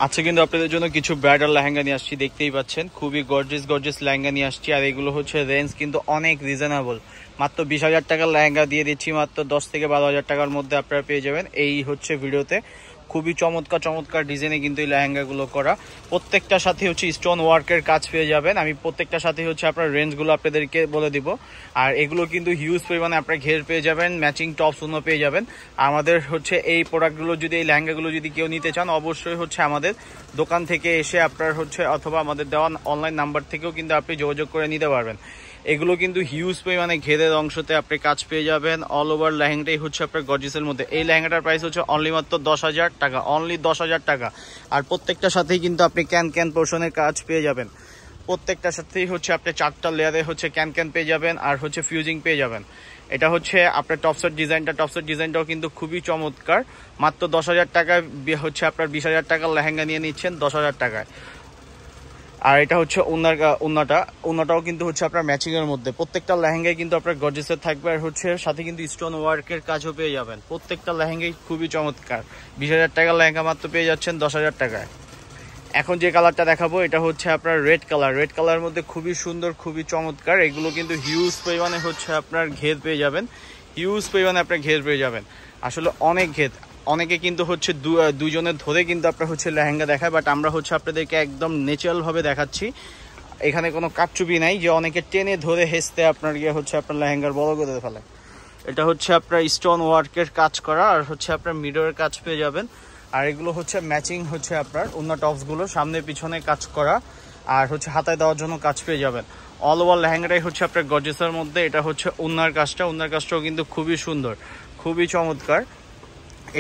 আজকে কিন্তু আপনাদের জন্য কিছু ব্রাইডাল লেহেঙ্গা নিয়ে আসছি, দেখতেই পাচ্ছেন খুবই গর্জিয়াস লেহেঙ্গা নিয়ে আসছি। আর এগুলো হচ্ছে রেঞ্জ কিন্তু অনেক রিজনেবল, মাত্র 20,000 টাকার লেহেঙ্গা দিয়ে দিচ্ছি, মাত্র 10 থেকে 12,000 টাকার মধ্যে আপনারা পেয়ে যাবেন। এই হচ্ছে ভিডিওতে খুবই চমৎকার ডিজাইনে কিন্তু এই লেহেঙ্গাগুলো করা, প্রত্যেকটার সাথে হচ্ছে স্টোন ওয়ার্কের কাজ পেয়ে যাবেন। আমি প্রত্যেকটার সাথে হচ্ছে আপনার রেঞ্জগুলো আপনাদেরকে বলে দিব। আর এগুলো কিন্তু হিউজ পরিমাণে আপনার ঘের পেয়ে যাবেন, ম্যাচিং টপসও পেয়ে যাবেন। আমাদের হচ্ছে এই প্রোডাক্টগুলো যদি, এই লেহেঙ্গাগুলো যদি কেউ নিতে চান, অবশ্যই হচ্ছে আমাদের দোকান থেকে এসে আপনার হচ্ছে অথবা আমাদের দেওয়া অনলাইন নাম্বার থেকেও কিন্তু আপনি যোগাযোগ করে নিতে পারবেন। এগুলো কিন্তু হিউজ পরিমাণে ঘেরের অংশতে আপনি কাজ পেয়ে যাবেন। অল ওভার লেহেঙ্গাটাই হচ্ছে আপনার গর্জিয়াসের মধ্যে। এই লেহেঙ্গাটার প্রাইস হচ্ছে অনলি মাত্র 10,000 টাকা, অনলি 10,000 টাকা। আর প্রত্যেকটার সাথেই কিন্তু আপনি ক্যান পোর্শনের কাজ পেয়ে যাবেন। প্রত্যেকটার সাথেই হচ্ছে আপনি 4টা লেয়ারে হচ্ছে ক্যান পেয়ে যাবেন, আর হচ্ছে ফিউজিং পেয়ে যাবেন। এটা হচ্ছে আপনার টপসের ডিজাইনটাও কিন্তু খুবই চমৎকার। মাত্র 10,000 টাকায় হচ্ছে আপনার 20,000 টাকার লেহেঙ্গা নিয়ে নিচ্ছেন 10,000 টাকায়। আর এটা হচ্ছে ওন্নাটাও কিন্তু হচ্ছে আপনার ম্যাচিং এর মধ্যে। প্রত্যেকটা লেহেঙ্গায় কিন্তু আপনার গর্জিয়াসের থাকবে, আর হচ্ছে সাথে কিন্তু স্টোন ওয়ার্কের কাজও পেয়ে যাবেন। প্রত্যেকটা লেহেঙ্গাই খুবই চমৎকার। 20,000 টাকার লেহেঙ্গা মাত্র পেয়ে যাচ্ছেন 10,000 টাকায়। এখন যে কালারটা দেখাবো এটা হচ্ছে আপনার রেড কালার মধ্যে খুবই সুন্দর, খুবই চমৎকার। এগুলো কিন্তু হিউজ পরিমাণে হচ্ছে আপনার ঘের পেয়ে যাবেন, আসলে অনেক ঘের। অনেকে কিন্তু হচ্ছে দুজনের ধরে কিন্তু আপনার হচ্ছে লেহেঙ্গা দেখায়, বাট আমরা হচ্ছে আপনাদেরকে একদম ন্যাচারাল ভাবে দেখাচ্ছি। এখানে কোনো কারচুপি নাই যে অনেকে টেনে ধরে হেসতে আপনার হচ্ছে আপনার লেহেঙ্গার বড় করে ফেলে। এটা হচ্ছে আপনার স্টোন ওয়ার্কের কাজ করা, আর হচ্ছে আপনার মিডরের কাজ পেয়ে যাবেন। আর এগুলো হচ্ছে ম্যাচিং হচ্ছে আপনার ওন্না টপসগুলো সামনে পিছনে কাজ করা, আর হচ্ছে হাতায় দেওয়ার জন্য কাজ পেয়ে যাবেন। অল ওভার লেহেঙ্গাটাই হচ্ছে আপনার গর্জিয়াসের মধ্যে। এটা হচ্ছে ওন্নার কাজটাও কিন্তু খুবই সুন্দর, খুবই চমৎকার।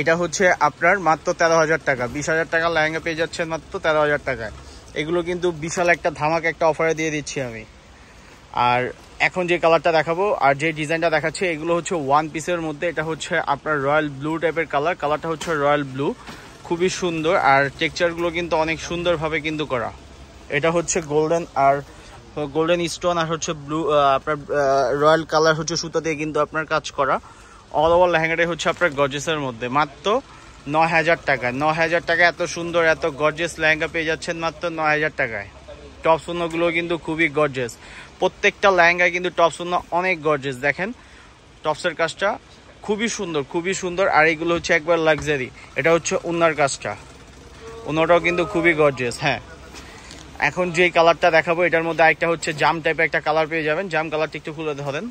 এটা হচ্ছে আপনার মাত্র 13,000 টাকা। 20,000 টাকার লেহেঙ্গা পেয়ে যাচ্ছেন মাত্র 13,000 টাকায়। এগুলো কিন্তু বিশাল একটা ধামাকা একটা অফারে দিয়ে দিচ্ছি আমি। আর এখন যে কালারটা দেখাবো আর যে ডিজাইনটা দেখাচ্ছে, এগুলো হচ্ছে ওয়ান পিসের মধ্যে। এটা হচ্ছে আপনার রয়্যাল ব্লু টাইপের কালারটা হচ্ছে রয়্যাল ব্লু, খুবই সুন্দর। আর টেক্সচারগুলো কিন্তু অনেক সুন্দরভাবে কিন্তু করা। এটা হচ্ছে গোল্ডেন স্টোন আর হচ্ছে ব্লু আপনার রয়্যাল কালার হচ্ছে সুতা দিয়ে কিন্তু আপনার কাজ করা। অল ওভার লেহেঙ্গাটাই হচ্ছে আপনার গর্জিয়াসের মধ্যে, মাত্র 9,000 টাকায়। 9,000 টাকায় এত সুন্দর এত গর্জিয়াস লেহেঙ্গা পেয়ে যাচ্ছেন মাত্র 9,000 টাকায়। টপ সুন্নগুলো কিন্তু খুবই গর্জিয়াস, প্রত্যেকটা লেহেঙ্গায় কিন্তু টপ সুন্ন অনেক গর্জিয়াস। দেখেন টপসের কাজটা খুবই সুন্দর। আর এইগুলো হচ্ছে একবার লাক্সারি। এটা হচ্ছে ওন্নাটাও কিন্তু খুবই গর্জিয়াস। হ্যাঁ, এখন যে কালারটা দেখাবো এটার মধ্যে আরেকটা হচ্ছে জাম টাইপের একটা কালার পেয়ে যাবেন। জাম কালারটা একটু খুলে ধরেন।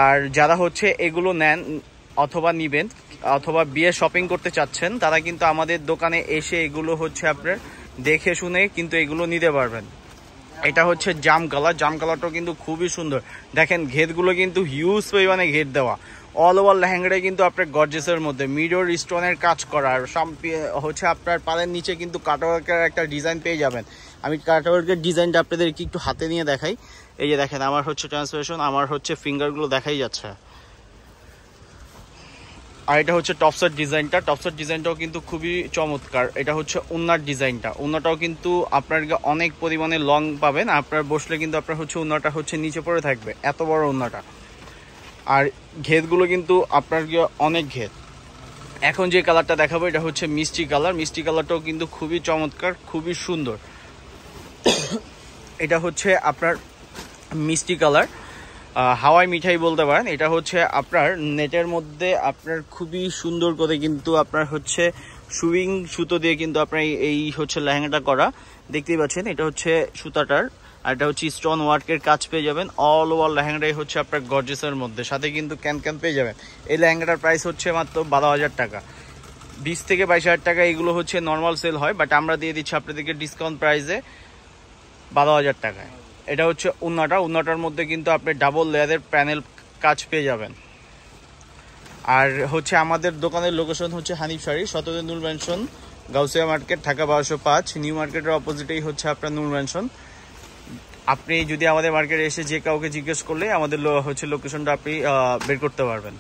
আর যারা হচ্ছে এগুলো নেন অথবা নিবেন অথবা বিয়ে শপিং করতে চাচ্ছেন, তারা কিন্তু আমাদের দোকানে এসে এগুলো হচ্ছে আপনার দেখে শুনে কিন্তু এগুলো নিতে পারবেন। এটা হচ্ছে জাম কালারটাও কিন্তু খুবই সুন্দর। দেখেন ঘেরগুলো কিন্তু হিউজ পরিমাণে ঘের দেওয়া। অল ওভার লেহেঙ্গাটাই কিন্তু আপনার গর্জিয়াসের মধ্যে মিরর স্টোনের কাজ করা। আর হচ্ছে আপনার পালের নিচে কিন্তু কাটওয়ার্কের একটা ডিজাইন পেয়ে যাবেন। আমি কাটওয়ার্কের ডিজাইনটা আপনাদেরকে একটু হাতে নিয়ে দেখাই। এই যে দেখেন আমার হচ্ছে ট্রান্সলেশন, আমার হচ্ছে ফিঙ্গারগুলো দেখাই যাচ্ছে। আর এটা হচ্ছে টপসের ডিজাইনটাও কিন্তু খুবই চমৎকার। এটা হচ্ছে ওন্নাটাও কিন্তু আপনার অনেক পরিমাণে লং পাবেন। আপনার বসলে কিন্তু আপনার হচ্ছে ওন্নাটা হচ্ছে নিচে পড়ে থাকবে, এত বড় ওন্নাটা। আর ঘেরগুলো কিন্তু আপনার অনেক ঘের। এখন যে কালারটা দেখাবো এটা হচ্ছে মিষ্টি কালারটাও কিন্তু খুবই চমৎকার, খুবই সুন্দর। এটা হচ্ছে আপনার মিষ্টি কালার, হাওয়াই মিঠাই বলতে পারেন। এটা হচ্ছে আপনার নেটের মধ্যে আপনার খুবই সুন্দর করে কিন্তু আপনার হচ্ছে সুইং সুতো দিয়ে কিন্তু আপনার এই হচ্ছে লেহেঙ্গাটা করা, দেখতেই পাচ্ছেন। এটা হচ্ছে সুতাটার, আর এটা হচ্ছে স্টোন ওয়ার্কের কাজ পেয়ে যাবেন। অল ওভার লেহেঙ্গাটাই হচ্ছে আপনার গর্জিয়াসের মধ্যে, সাথে কিন্তু ক্যান পেয়ে যাবেন। এই লেহেঙ্গাটার প্রাইস হচ্ছে মাত্র 12,000 টাকা। 20 থেকে 22,000 টাকা এগুলো হচ্ছে নর্মাল সেল হয়, বাট আমরা দিয়ে দিচ্ছি আপনাদেরকে ডিসকাউন্ট প্রাইসে 12,000 টাকায়। এটা হচ্ছে ওন্নাটার মধ্যে কিন্তু আপনি ডাবল লেয়ারের প্যানেল কাজ পেয়ে যাবেন। আর হচ্ছে আমাদের দোকানের লোকেশন হচ্ছে Hanif Sari, 17 Noor mansion, Gausia market, Dhaka 1205। New মার্কেটের অপোজিটেই হচ্ছে আপনার নূর ম্যানশন। আপনি যদি আমাদের মার্কেটে এসে যে কাউকে জিজ্ঞেস করলে আমাদের হচ্ছে লোকেশনটা আপনি বের করতে পারবেন।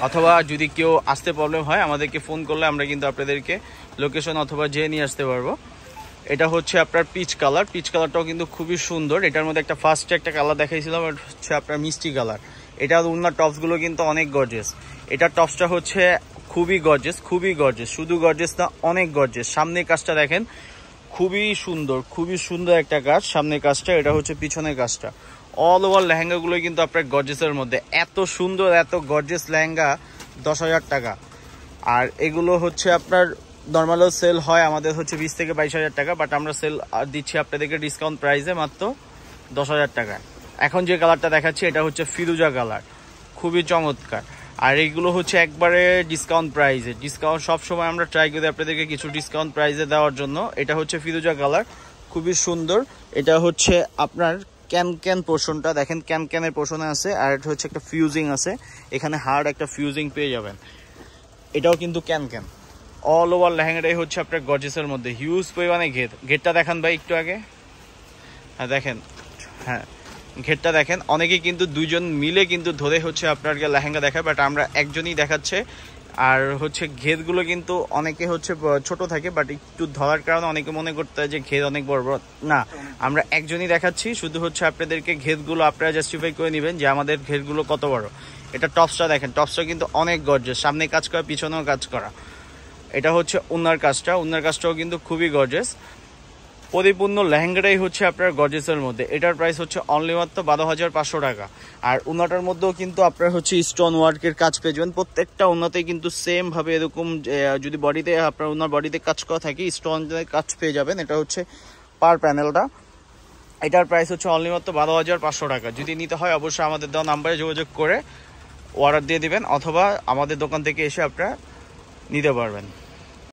অথবা যদি কেউ আসতে প্রবলেম হয় আমাদেরকে ফোন করলে আমরা কিন্তু আপনাদেরকে লোকেশন অথবা যেয়ে নিয়ে আসতে পারবো। এটা হচ্ছে আপনার পিচ কালারটাও কিন্তু খুবই সুন্দর। এটার মধ্যে ফার্স্টে একটা কালার দেখাইছিলাম, এটা হচ্ছে আপনার মিষ্টি কালার। এটার ওন্নার টপসগুলো কিন্তু অনেক গর্জিয়াস। এটার টপসটা হচ্ছে খুবই গর্জেস, খুবই গর্জেস, শুধু গর্জেস না অনেক গর্জেস। সামনের কাজটা দেখেন, খুবই সুন্দর, খুবই সুন্দর একটা কাজ সামনের কাজটা। এটা হচ্ছে পিছনের কাজটা। অল ওভার লেহেঙ্গাগুলো কিন্তু আপনার গর্জেসের মধ্যে। এত সুন্দর এত গর্জেস লেহেঙ্গা 10,000 টাকা। আর এগুলো হচ্ছে আপনার নর্মালও সেল হয় আমাদের হচ্ছে 20 থেকে 22,000 টাকা, বাট আমরা সেল দিচ্ছি আপনাদেরকে ডিসকাউন্ট প্রাইসে মাত্র 10,000 টাকায়। এখন যে কালারটা দেখাচ্ছি এটা হচ্ছে ফিরোজা কালার, খুবই চমৎকার। আর এইগুলো হচ্ছে একবারে ডিসকাউন্ট প্রাইসে। ডিসকাউন্ট সবসময় আমরা ট্রাই করি আপনাদেরকে কিছু ডিসকাউন্ট প্রাইসে দেওয়ার জন্য। এটা হচ্ছে ফিরোজা কালার, খুবই সুন্দর। এটা হচ্ছে আপনার ক্যান পোর্শনটা দেখেন, ক্যানের পোর্শনে আছে। আর এটা হচ্ছে একটা ফিউজিং আছে, এখানে হার্ড একটা ফিউজিং পেয়ে যাবেন। এটাও কিন্তু ক্যান অল ওভার লেহেঙ্গাটাই হচ্ছে আপনার গর্জেসের মধ্যে। হিউজ পরিমাণে ঘেরটা দেখান ভাই একটু আগে। হ্যাঁ দেখেন, হ্যাঁ ঘেরটা দেখেন। অনেকে কিন্তু দুইজন মিলে কিন্তু ধরে হচ্ছে আপনাকে লেহেঙ্গা দেখায়, বাট আমরা একজনই দেখাচ্ছে। আর হচ্ছে ঘেরগুলো কিন্তু অনেকে হচ্ছে ছোট থাকে, বাট একটু ধরার কারণে অনেকে মনে করতে হয় যে ঘের অনেক বড় বড়। না, আমরা একজনই দেখাচ্ছি, শুধু হচ্ছে আপনাদেরকে ঘেরগুলো আপনারা জাস্টিফাই করে নেবেন যে আমাদের ঘেরগুলো কত বড়। এটা টপসটা দেখেন, টপসটা কিন্তু অনেক গর্জেস, সামনে কাজ করা পিছনেও কাজ করা। এটা হচ্ছে উন্নার কাজটা, উন্নার কাজটাও কিন্তু খুবই গর্জেস। পরিপূর্ণ লেহেঙ্গাটাই হচ্ছে আপনার গর্জেসের মধ্যে। এটার প্রাইস হচ্ছে অনলি মাত্র 12,500 টাকা। আর উন্নাটার মধ্যেও কিন্তু আপনার হচ্ছে স্টোন ওয়ার্কের কাজ পেয়ে যাবেন। প্রত্যেকটা উন্নাতেই কিন্তু সেম ভাবে এরকম যদি বডিতে আপনার উন্নার বডিতে কাজ করা থাকে স্টোনের কাজ পেয়ে যাবেন। এটা হচ্ছে পার প্যানেলটা। এটার প্রাইস হচ্ছে অনলি মাত্র 12,500 টাকা। যদি নিতে হয় অবশ্যই আমাদের দেওয়া নাম্বারে যোগাযোগ করে অর্ডার দিয়ে দিবেন, অথবা আমাদের দোকান থেকে এসে আপনারা নিতে পারবেন।